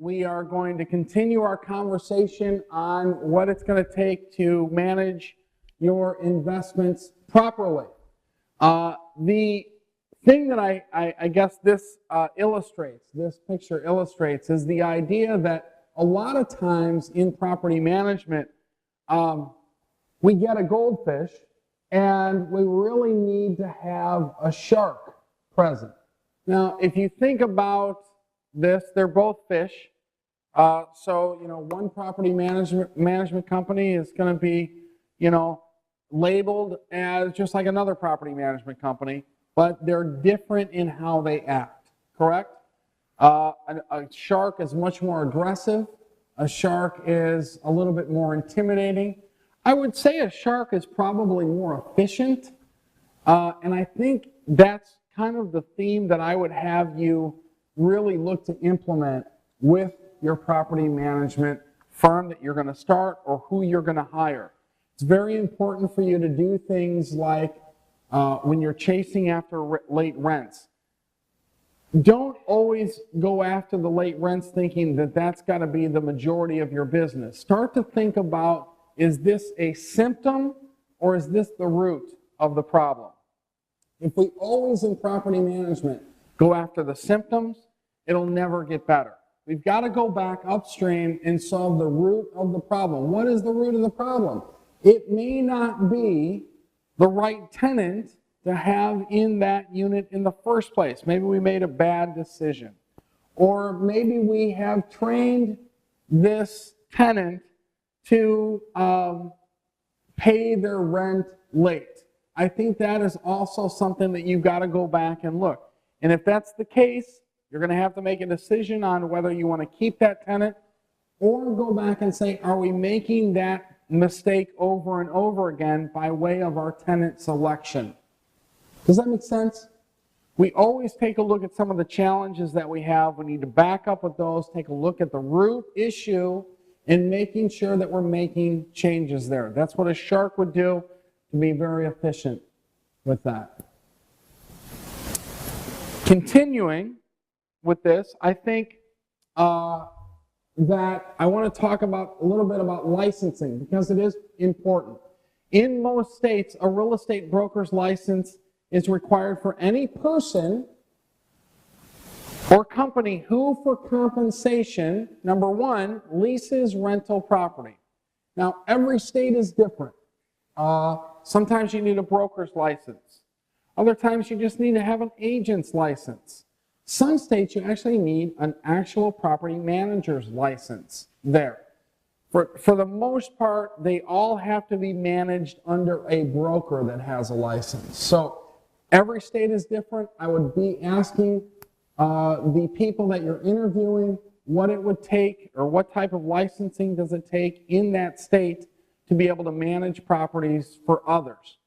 we are going to continue our conversation on what it's going to take to manage your investments properly. The thing that I guess this this picture illustrates, is the idea that a lot of times in property management, we get a goldfish and we really need to have a shark present. Now, if you think about this, they're both fish. So, one property management company is going to be, labeled as just like another property management company, but they're different in how they act, correct? A shark is much more aggressive. A shark is a little bit more intimidating. I would say a shark is probably more efficient, and I think that's kind of the theme that I would have you really look to implement with your property management firm that you're going to start or who you're going to hire. It's very important for you to do things like when you're chasing after late rents. Don't always go after the late rents thinking that that's got to be the majority of your business. Start to think about, is this a symptom or is this the root of the problem? If we always in property management go after the symptoms, it'll never get better. We've got to go back upstream and solve the root of the problem. What is the root of the problem? It may not be the right tenant to have in that unit in the first place. Maybe we made a bad decision. Or maybe we have trained this tenant to pay their rent late. I think that is also something that you've got to go back and look. And if that's the case, you're going to have to make a decision on whether you want to keep that tenant or go back and say, are we making that mistake over and over again by way of our tenant selection? Does that make sense? We always take a look at some of the challenges that we have. We need to back up with those, take a look at the root issue, and making sure that we're making changes there. That's what a shark would do to be very efficient with that. Continuing with this, I think that I want to talk about a little bit about licensing because it is important. In most states, a real estate broker's license is required for any person or company who, for compensation, number one, leases rental property. Now, every state is different. Sometimes you need a broker's license. Other times you just need to have an agent's license. Some states you actually need an actual property manager's license there. For the most part, they all have to be managed under a broker that has a license. So every state is different. I would be asking the people that you're interviewing what it would take or what type of licensing does it take in that state to be able to manage properties for others.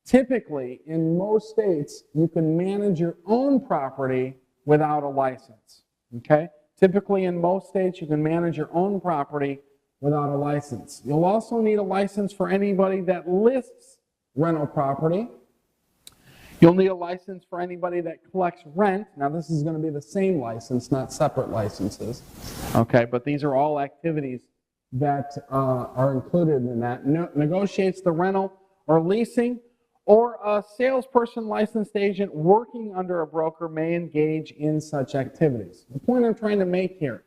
Typically, in most states, you can manage your own property without a license, okay? Typically, in most states, you can manage your own property without a license. You'll also need a license for anybody that lists rental property. You'll need a license for anybody that collects rent. Now, this is going to be the same license, not separate licenses, okay? But these are all activities that are included in that. Negotiates the rental or leasing, or a salesperson, licensed agent working under a broker may engage in such activities. The point I'm trying to make here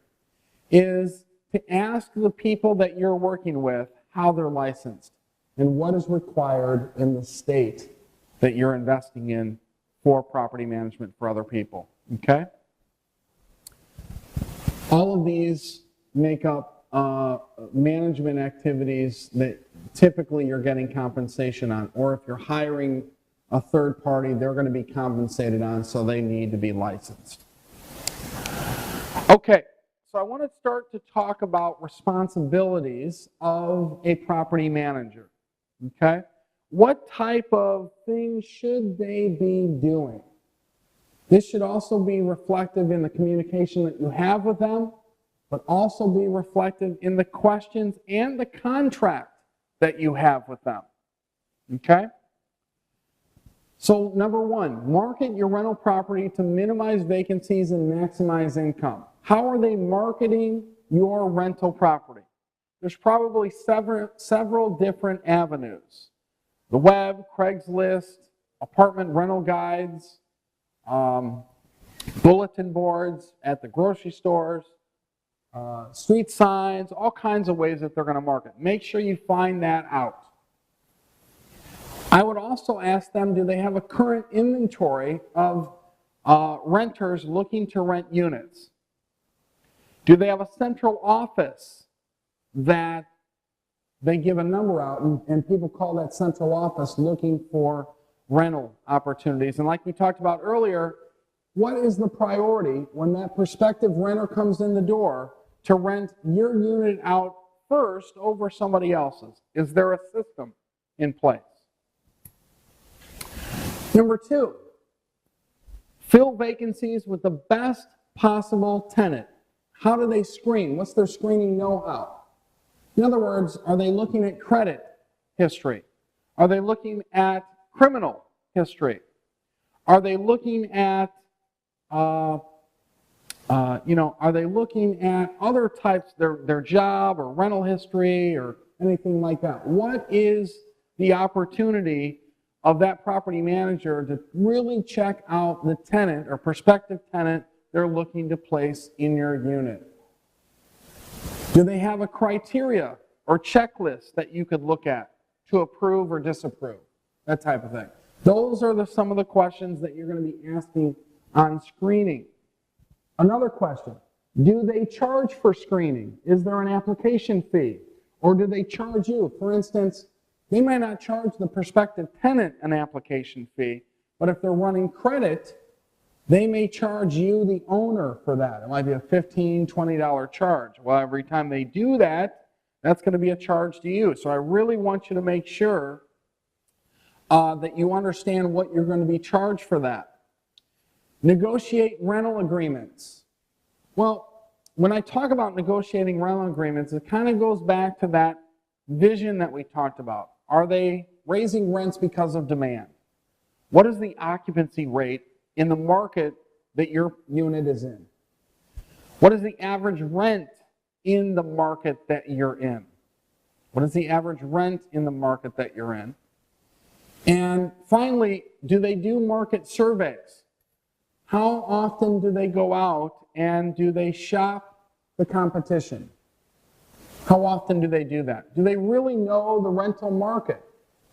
is to ask the people that you're working with how they're licensed and what is required in the state that you're investing in for property management for other people, okay? All of these make up management activities that typically you're getting compensation on, or if you're hiring a third party, they're going to be compensated on, so they need to be licensed. Okay, so I want to start to talk about responsibilities of a property manager, okay? What type of things should they be doing? This should also be reflective in the communication that you have with them, but also be reflected in the questions and the contract that you have with them, okay? So number one, market your rental property to minimize vacancies and maximize income. How are they marketing your rental property? There's probably several different avenues. The web, Craigslist, apartment rental guides, bulletin boards at the grocery stores, street signs, all kinds of ways that they're going to market. Make sure you find that out. I would also ask them, do they have a current inventory of renters looking to rent units? Do they have a central office that they give a number out and people call that central office looking for rental opportunities? And like we talked about earlier, what is the priority when that prospective renter comes in the door to rent your unit out first over somebody else's? Is there a system in place? Number 2, fill vacancies with the best possible tenant. How do they screen? What's their screening know-how? In other words, are they looking at credit history? Are they looking at criminal history? Are they looking at, are they looking at other types, their job or rental history or anything like that? What is the opportunity of that property manager to really check out the tenant or prospective tenant they're looking to place in your unit? Do they have a criteria or checklist that you could look at to approve or disapprove? That type of thing. Those are some of the questions that you're going to be asking on screening. Another question, do they charge for screening? Is there an application fee? Or do they charge you? For instance, they might not charge the prospective tenant an application fee, but if they're running credit, they may charge you, the owner, for that. It might be a $15, $20 charge. Well, every time they do that, that's going to be a charge to you. So I really want you to make sure that you understand what you're going to be charged for that. Negotiate rental agreements. Well, when I talk about negotiating rental agreements, it kind of goes back to that vision that we talked about. Are they raising rents because of demand? What is the occupancy rate in the market that your unit is in? What is the average rent in the market that you're in? What is the average rent in the market that you're in? And finally, do they do market surveys? How often do they go out and do they shop the competition? How often do they do that? Do they really know the rental market?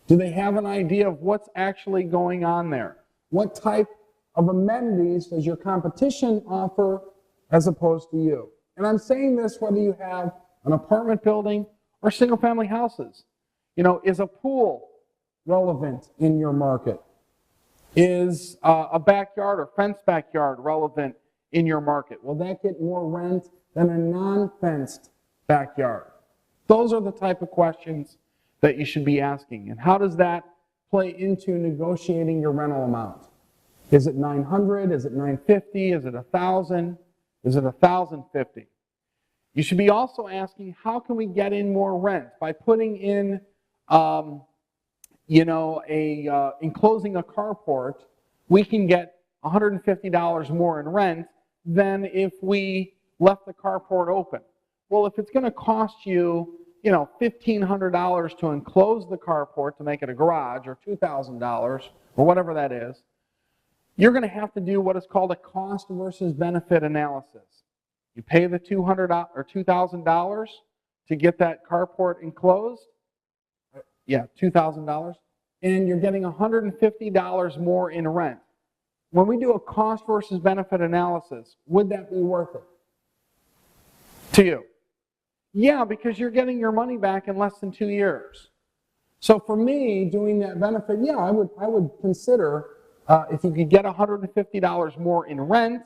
Do they have an idea of what's actually going on there? What type of amenities does your competition offer as opposed to you? And I'm saying this whether you have an apartment building or single-family houses. You know, is a pool relevant in your market? Is a backyard or fenced backyard relevant in your market? Will that get more rent than a non-fenced backyard? Those are the type of questions that you should be asking. And how does that play into negotiating your rental amount? Is it $900? Is it $950? Is it $1,000? Is it $1,050? You should be also asking, how can we get in more rent? By putting in, enclosing a carport, we can get $150 more in rent than if we left the carport open. Well, if it's going to cost you, $1,500 to enclose the carport to make it a garage, or $2,000, or whatever that is, you're going to have to do what is called a cost versus benefit analysis. You pay the $200 or $2,000 to get that carport enclosed. Yeah, $2,000. And you're getting $150 more in rent. When we do a cost versus benefit analysis, would that be worth it to you? Yeah, because you're getting your money back in less than 2 years. So for me, doing that benefit, yeah, I would consider if you could get $150 more in rent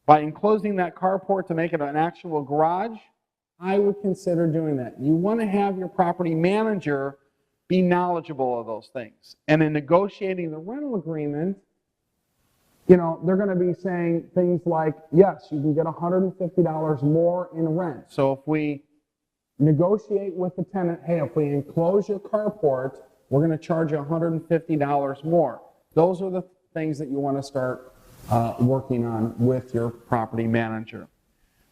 by enclosing that carport to make it an actual garage, I would consider doing that. You want to have your property manager be knowledgeable of those things. And in negotiating the rental agreement, they're going to be saying things like, yes, you can get $150 more in rent. So if we negotiate with the tenant, hey, if we enclose your carport, we're going to charge you $150 more. Those are the things that you want to start working on with your property manager.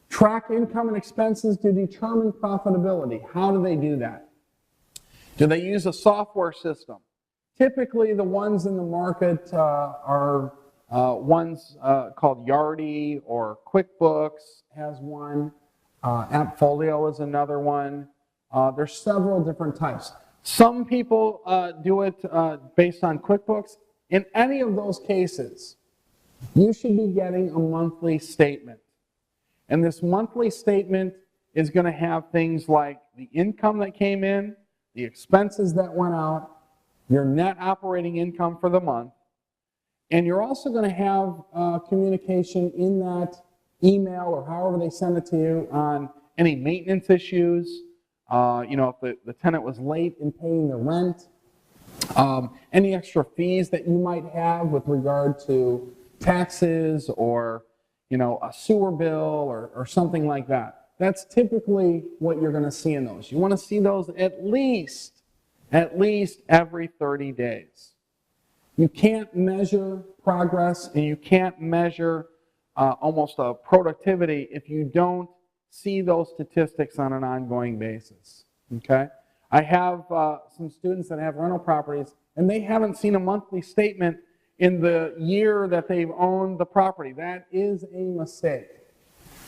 Track income and expenses to determine profitability. How do they do that? Do they use a software system? Typically, the ones in the market are ones called Yardi, or QuickBooks has one. AppFolio is another one. There's several different types. Some people do it based on QuickBooks. In any of those cases, you should be getting a monthly statement. And this monthly statement is going to have things like the income that came in, the expenses that went out, your net operating income for the month, and you're also going to have communication in that email or however they send it to you on any maintenance issues, if the tenant was late in paying the rent, any extra fees that you might have with regard to taxes or a sewer bill or something like that. That's typically what you're going to see in those. You want to see those at least every 30 days. You can't measure progress and you can't measure almost a productivity if you don't see those statistics on an ongoing basis. Okay? I have some students that have rental properties and they haven't seen a monthly statement in the year that they've owned the property. That is a mistake.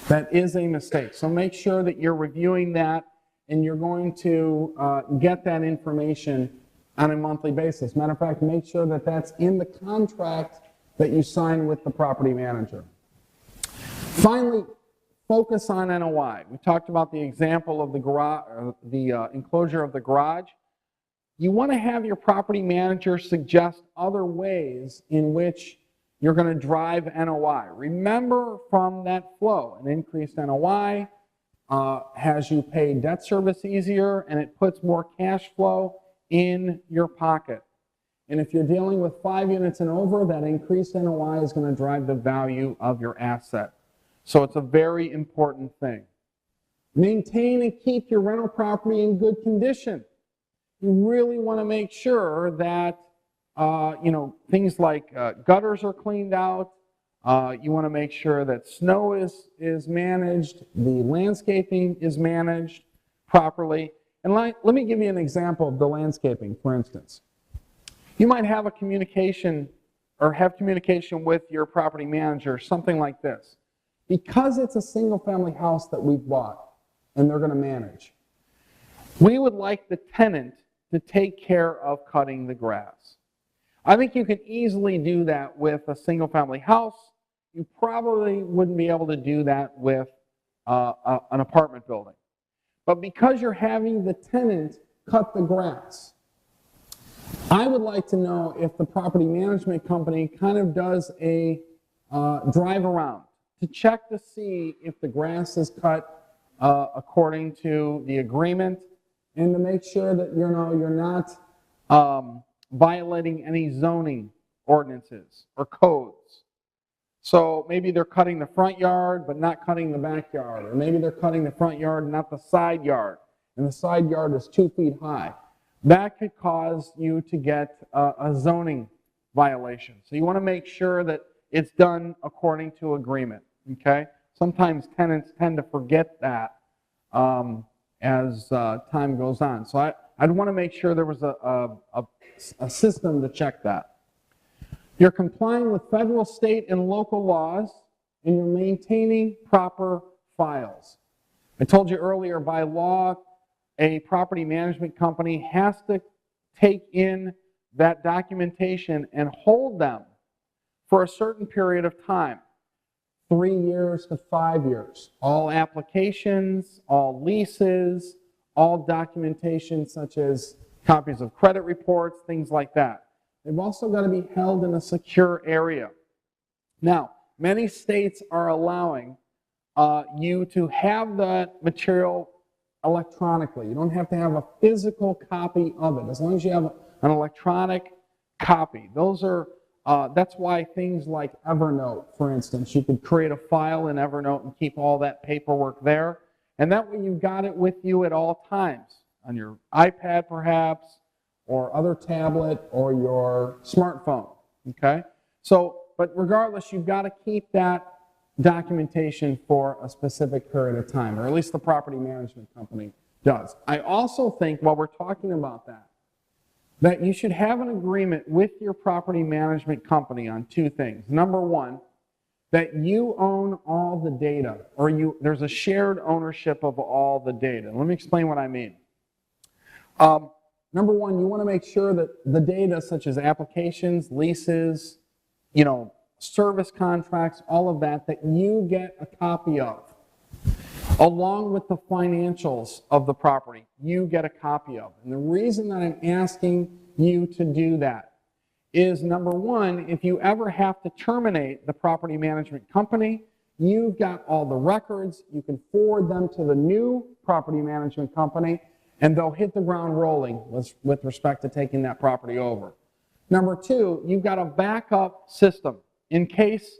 That is a mistake. So make sure that you're reviewing that and you're going to get that information on a monthly basis. Matter of fact, make sure that that's in the contract that you sign with the property manager. Finally, focus on NOI. We talked about the example of the garage, the enclosure of the garage. You want to have your property manager suggest other ways in which you're going to drive NOI. Remember from that flow, an increased NOI has you pay debt service easier and it puts more cash flow in your pocket. And if you're dealing with 5 units and over, that increased NOI is going to drive the value of your asset. So it's a very important thing. Maintain and keep your rental property in good condition. You really want to make sure that things like gutters are cleaned out. You want to make sure that snow is managed, the landscaping is managed properly. And let me give you an example of the landscaping, for instance. You might have a communication or have communication with your property manager, something like this. Because it's a single-family house that we've bought and they're going to manage, we would like the tenant to take care of cutting the grass. I think you can easily do that with a single-family house. You probably wouldn't be able to do that with an apartment building. But because you're having the tenant cut the grass, I would like to know if the property management company kind of does a drive around to check to see if the grass is cut according to the agreement, and to make sure that you're not violating any zoning ordinances or codes. So maybe they're cutting the front yard but not cutting the backyard, or maybe they're cutting the front yard and not the side yard, and the side yard is 2 feet high. That could cause you to get a zoning violation. So you want to make sure that it's done according to agreement. Okay? Sometimes tenants tend to forget that as time goes on. So I'd want to make sure there was a system to check that. You're complying with federal, state, and local laws, and you're maintaining proper files. I told you earlier, by law, a property management company has to take in that documentation and hold them for a certain period of time. 3 years to 5 years. All applications, all leases, all documentation such as copies of credit reports, things like that. They've also got to be held in a secure area. Now, many states are allowing you to have that material electronically. You don't have to have a physical copy of it, as long as you have an electronic copy. Those are that's why things like Evernote, for instance, you could create a file in Evernote and keep all that paperwork there. And that way you've got it with you at all times, on your iPad perhaps, or other tablet, or your smartphone. Okay? So, but regardless, you've got to keep that documentation for a specific period of time, or at least the property management company does. I also think, while we're talking about that you should have an agreement with your property management company on two things. Number one, that you own all the data, or there's a shared ownership of all the data. Let me explain what I mean. Number one, you want to make sure that the data, such as applications, leases, service contracts, all of that you get a copy of, along with the financials of the property, you get a copy of. And the reason that I'm asking you to do that is, number one, if you ever have to terminate the property management company, you've got all the records, you can forward them to the new property management company, and they'll hit the ground rolling with respect to taking that property over. Number two, you've got a backup system. In case,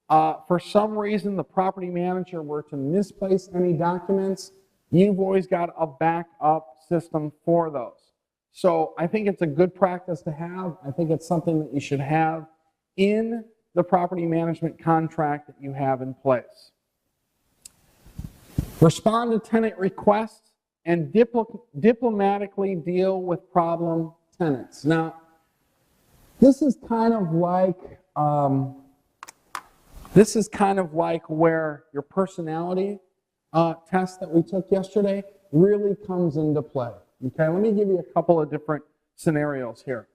for some reason, the property manager were to misplace any documents, you've always got a backup system for those. So I think it's a good practice to have. I think it's something that you should have in the property management contract that you have in place. Respond to tenant requests and diplomatically deal with problem tenants. Now, this is kind of like where your personality test that we took yesterday really comes into play. Okay, let me give you a couple of different scenarios here.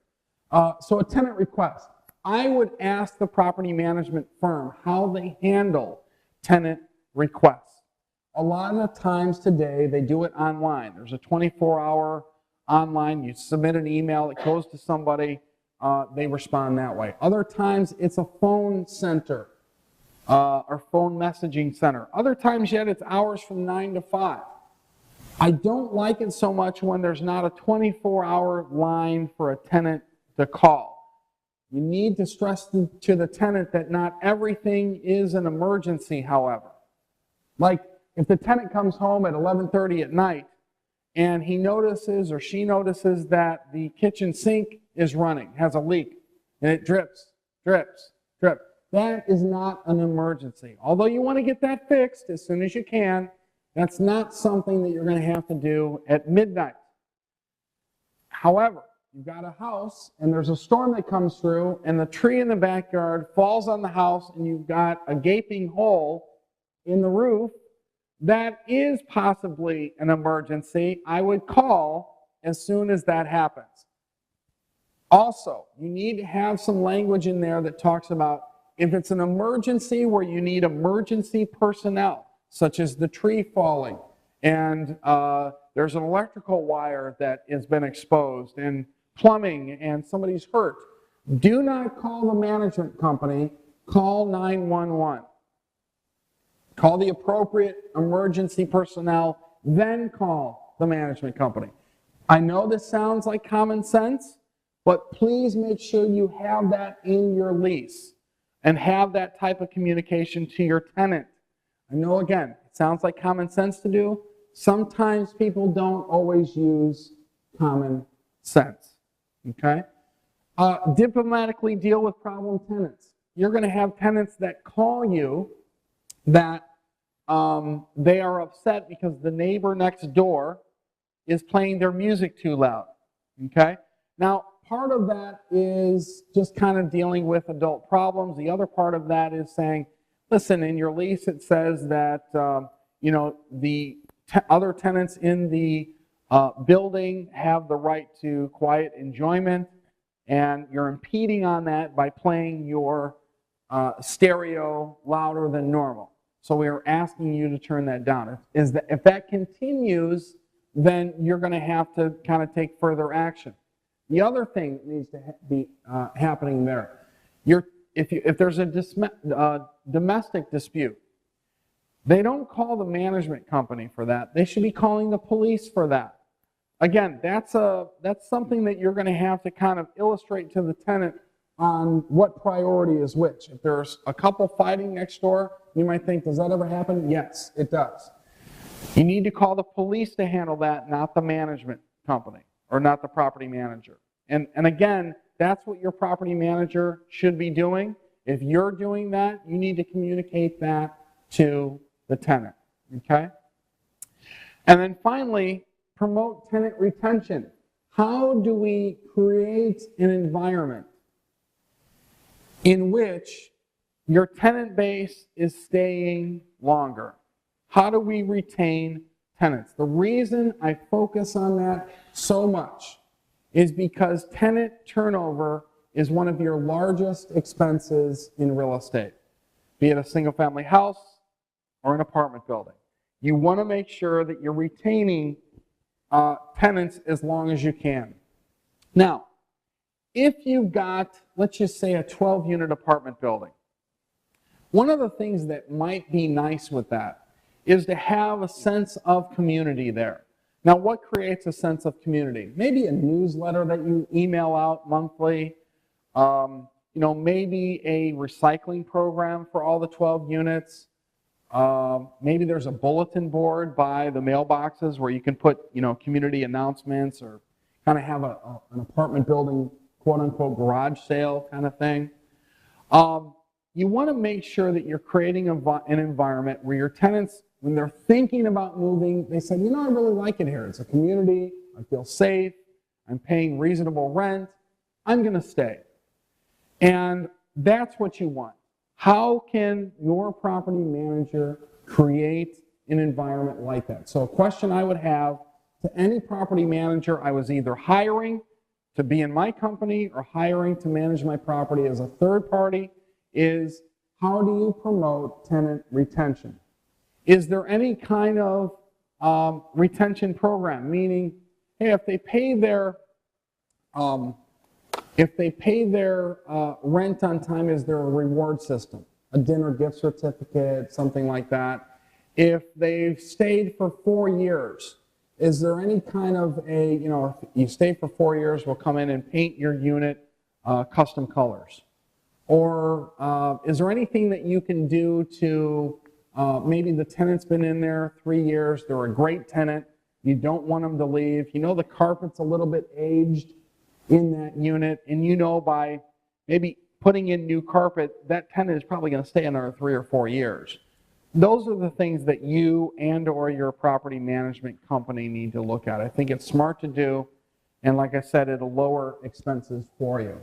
So a tenant request. I would ask the property management firm how they handle tenant requests. A lot of times today, they do it online. There's a 24-hour online. You submit an email, it goes to somebody, they respond that way. Other times, it's a phone center or phone messaging center. Other times yet, it's hours from 9 to 5. I don't like it so much when there's not a 24-hour line for a tenant to call. You need to stress to the tenant that not everything is an emergency, however. Like, if the tenant comes home at 11:30 at night and he notices or she notices that the kitchen sink is running, has a leak, and it drips, drips, drips, that is not an emergency. Although you want to get that fixed as soon as you can, that's not something that you're going to have to do at midnight. However, you've got a house and there's a storm that comes through and the tree in the backyard falls on the house and you've got a gaping hole in the roof, that is possibly an emergency. I would call as soon as that happens. Also, you need to have some language in there that talks about if it's an emergency where you need emergency personnel, such as the tree falling and there's an electrical wire that has been exposed and plumbing and somebody's hurt, do not call the management company, call 911. Call the appropriate emergency personnel, then call the management company. I know this sounds like common sense, but please make sure you have that in your lease and have that type of communication to your tenant. I know, again, it sounds like common sense to do. Sometimes people don't always use common sense, okay? Diplomatically deal with problem tenants. You're going to have tenants that call you that they are upset because the neighbor next door is playing their music too loud, okay? Now, part of that is just kind of dealing with adult problems. The other part of that is saying, listen, in your lease it says that, the other tenants in the building have the right to quiet enjoyment, and you're impeding on that by playing your stereo louder than normal. So we are asking you to turn that down. If that continues, then you're going to have to kind of take further action. The other thing that needs to be happening there, if there's a domestic dispute, they don't call the management company for that. They should be calling the police for that. Again, that's something that you're going to have to kind of illustrate to the tenant on what priority is which. If there's a couple fighting next door, you might think, does that ever happen? Yes, it does. You need to call the police to handle that, not the management company or not the property manager. And again, that's what your property manager should be doing. If you're doing that, you need to communicate that to the tenant, okay? And then finally, promote tenant retention. How do we create an environment in which your tenant base is staying longer? How do we retain tenants? The reason I focus on that so much is because tenant turnover is one of your largest expenses in real estate, be it a single-family house or an apartment building. You want to make sure that you're retaining tenants as long as you can. Now, if you've got, let's just say, a 12-unit apartment building, one of the things that might be nice with that is to have a sense of community there. Now, what creates a sense of community? Maybe a newsletter that you email out monthly, maybe a recycling program for all the 12 units. Maybe there's a bulletin board by the mailboxes where you can put, community announcements, or kind of have an apartment building, quote-unquote, garage sale kind of thing. You want to make sure that you're creating an environment where your tenants, when they're thinking about moving, they say, I really like it here. It's a community. I feel safe. I'm paying reasonable rent. I'm going to stay. And that's what you want. How can your property manager create an environment like that? So a question I would have to any property manager I was either hiring to be in my company or hiring to manage my property as a third party is, how do you promote tenant retention? Is there any kind of retention program? Meaning, hey, if they pay their rent on time, is there a reward system? A dinner gift certificate, something like that. If they've stayed for 4 years, is there any kind of if you stay for 4 years, we'll come in and paint your unit custom colors? Or is there anything that you can do to, maybe the tenant's been in there 3 years, they're a great tenant, you don't want them to leave, the carpet's a little bit aged in that unit, and by maybe putting in new carpet, that tenant is probably going to stay another 3 or 4 years. Those are the things that you and or your property management company need to look at. I think it's smart to do, and like I said, it'll lower expenses for you.